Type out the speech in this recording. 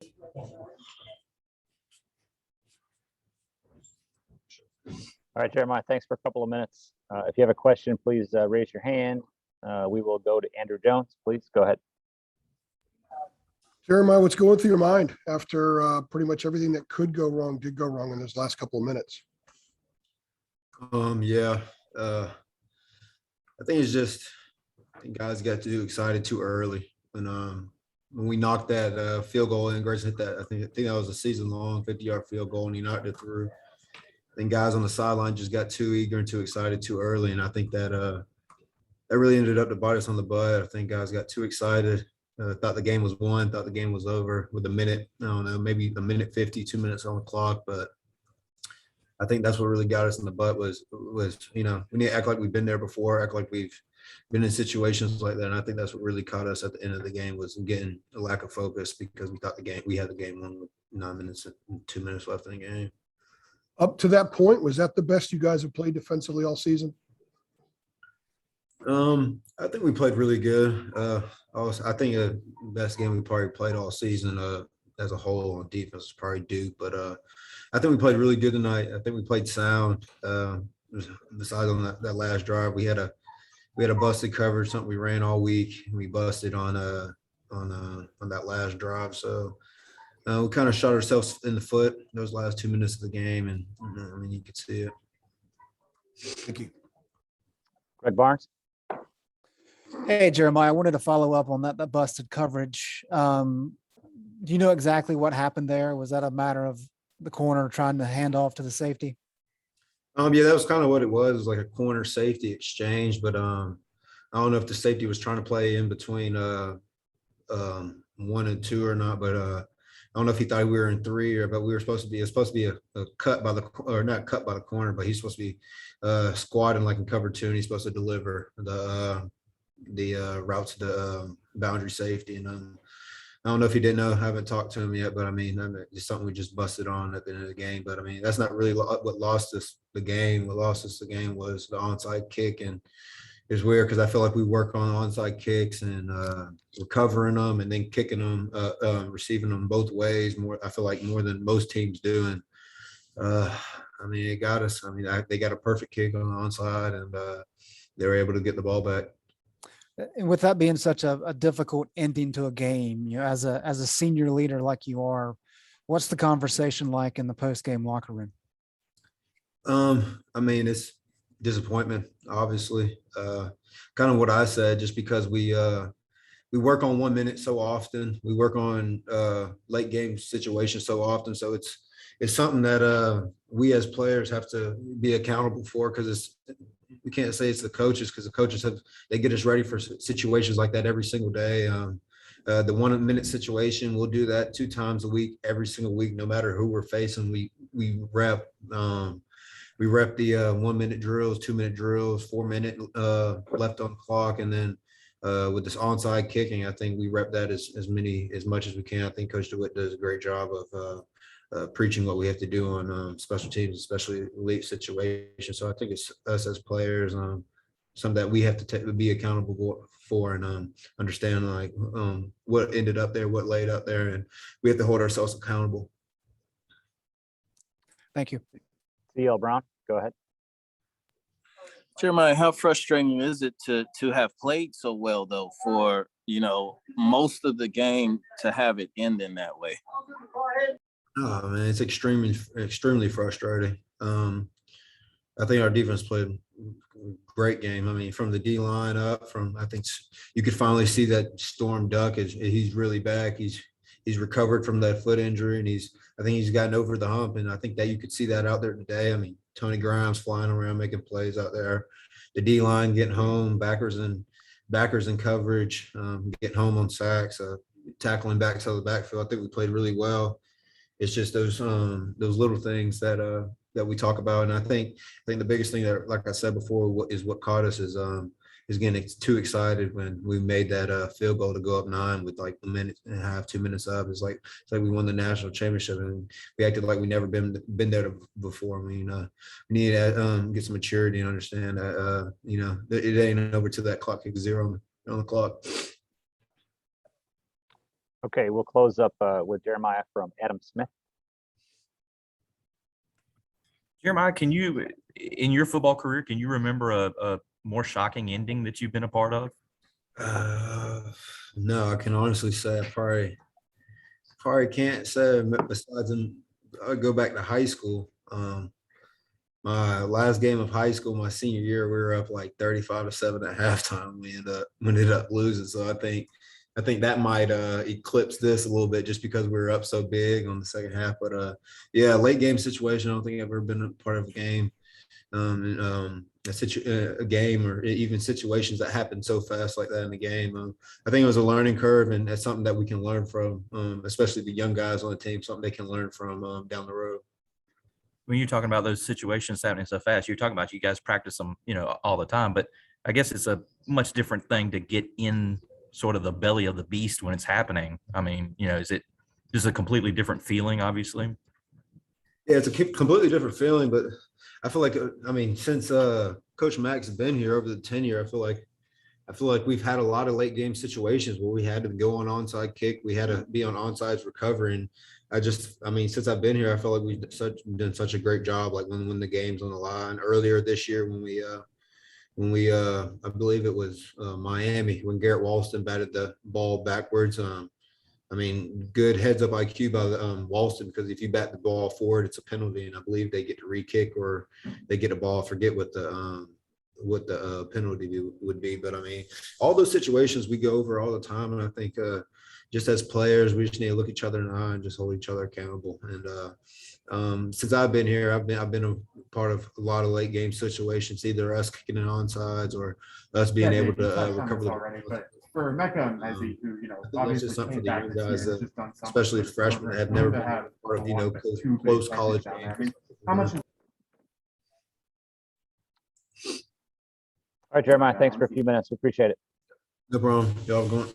All right, Jeremiah, thanks for a couple of minutes. If you have a question, please raise your hand. We will go to Andrew Jones. Please go ahead. Jeremiah, what's going through your mind after pretty much everything that could go wrong did go wrong in those last couple of minutes? I think it's just guys got too excited too early. When we knocked that field goal in, Grayson hit that. I think that was a season-long 50-yard field goal, and he knocked it through. I think guys on the sideline just got too eager and too excited too early, and I think that that really ended up to bite us on the butt. I think guys got too excited. Thought the game was won, thought the game was over with a minute, I don't know, maybe a minute 50, 2 minutes on the clock. But I think that's what really got us in the butt was, we need to act like we've been there before, act like we've been in situations like that. And I think that's what really caught us at the end of the game was getting a lack of focus because we thought we had the game won with 9 minutes and 2 minutes left in the game. Up to that point, was that the best you guys have played defensively all season? I think we played really good. I think the best game we probably played all season as a whole on defense is probably Duke, but I think we played really good tonight. I think we played sound. Besides on that last drive, we had a busted coverage, something we ran all week, and we busted on that last drive. So we kind of shot ourselves in the foot those last 2 minutes of the game, and I mean you could see it. Thank you. Greg Barnes. Hey, Jeremiah, I wanted to follow up on that busted coverage. Do you know exactly what happened there? Was that a matter of the corner trying to hand off to the safety? Yeah, that was kind of what it was. It was like a corner safety exchange, but I don't know if the safety was trying to play in between 1 and 2 or not, but I don't know if he thought we were in 3 but we were supposed to be, it's supposed to be a cut by the, or not cut by the corner, but he's supposed to be squatting like in cover 2, and he's supposed to deliver the route to the boundary safety. And I don't know if he didn't know. I haven't talked to him yet, but I mean, it's something we just busted on at the end of the game. But I mean, that's not really what lost us the game. What lost us the game was the onside kick, and it's weird because I feel like we work on onside kicks and recovering them and then kicking them, receiving them both ways. More, I feel like more than most teams do. And I mean, it got us. I mean, they got a perfect kick on the onside, and they were able to get the ball back. And with that being such a difficult ending to a game, as a senior leader like you are, what's the conversation like in the post-game locker room? I mean, it's disappointment, obviously. Kind of what I said, just because we work on 1 minute so often, we work on late game situations so often. So it's something that we as players have to be accountable for, because we can't say it's the coaches, because the coaches they get us ready for situations like that every single day. The 1 minute situation, we'll do that 2 times a week, every single week, no matter who we're facing. We rep the 1 minute drills, 2 minute drills, 4 minute left on the clock, and then with this onside kicking, I think we rep that as much as we can. I think Coach DeWitt does a great job of preaching what we have to do on special teams, especially elite situations. So I think it's us as players, some that we have to be accountable for, and understand like what ended up there, what laid up there, and we have to hold ourselves accountable. Thank you. CL Brown, go ahead. Jeremiah, how frustrating is it to have played so well though for most of the game to have it end in that way? Oh man, it's extremely frustrating. I think our defense played a great game. I mean, from the D line up, I think you could finally see that Storm Duck he's really back. He's recovered from that foot injury, and I think he's gotten over the hump. And I think that you could see that out there today. I mean, Tony Grimes flying around making plays out there. The D line getting home, backers in coverage, getting home on sacks, tackling back to the backfield. I think we played really well. It's just those little things that we talk about, and I think the biggest thing that, like I said before, what caught us is getting too excited when we made that field goal to go up 9 with like a minute and a half, 2 minutes up. It's like we won the national championship, and we acted like we never been there before. I mean, we need to get some maturity and understand that it ain't over till that clock hits 0 on the clock. Okay, we'll close up with Jeremiah from Adam Smith. Jeremiah, can you, in your football career, can you remember a more shocking ending that you've been a part of? No, I can honestly say I probably can't say besides I go back to high school. My last game of high school, my senior year, we were up like 35-7 at halftime. We ended up losing. So I think that might eclipse this a little bit just because we were up so big on the second half. But yeah, late game situation. I don't think I've ever been a part of a game. A game or even situations that happen so fast like that in the game. I think it was a learning curve, and that's something that we can learn from, especially the young guys on the team, something they can learn from down the road. When you're talking about those situations happening so fast, you're talking about you guys practice them, all the time, but I guess it's a much different thing to get in sort of the belly of the beast when it's happening. I mean, is it just a completely different feeling, obviously? Yeah, it's a completely different feeling, but I feel like, since Coach Mack's been here over the tenure, I feel like we've had a lot of late game situations where we had to go on onside kick. We had to be on onside recovering. Since I've been here, I feel like we've done such a great job. Like when the game's on the line earlier this year, when we I believe it was Miami, when Garrett Walston batted the ball backwards. Good heads up IQ by Walston, because if you bat the ball forward, it's a penalty, and I believe they get to re-kick or they get a ball. I forget what the penalty would be, but all those situations we go over all the time, and I think just as players, we just need to look each other in the eye and just hold each other accountable. And since I've been here, I've been a part of a lot of late game situations, either us kicking in onside or us being able to recover the ball. For Mecca and Messi, who That's just something for the young guys, especially freshmen that have never been a part of close college games. How much? All right, Jeremiah, thanks for a few minutes. We appreciate it. No problem. Y'all have a good one.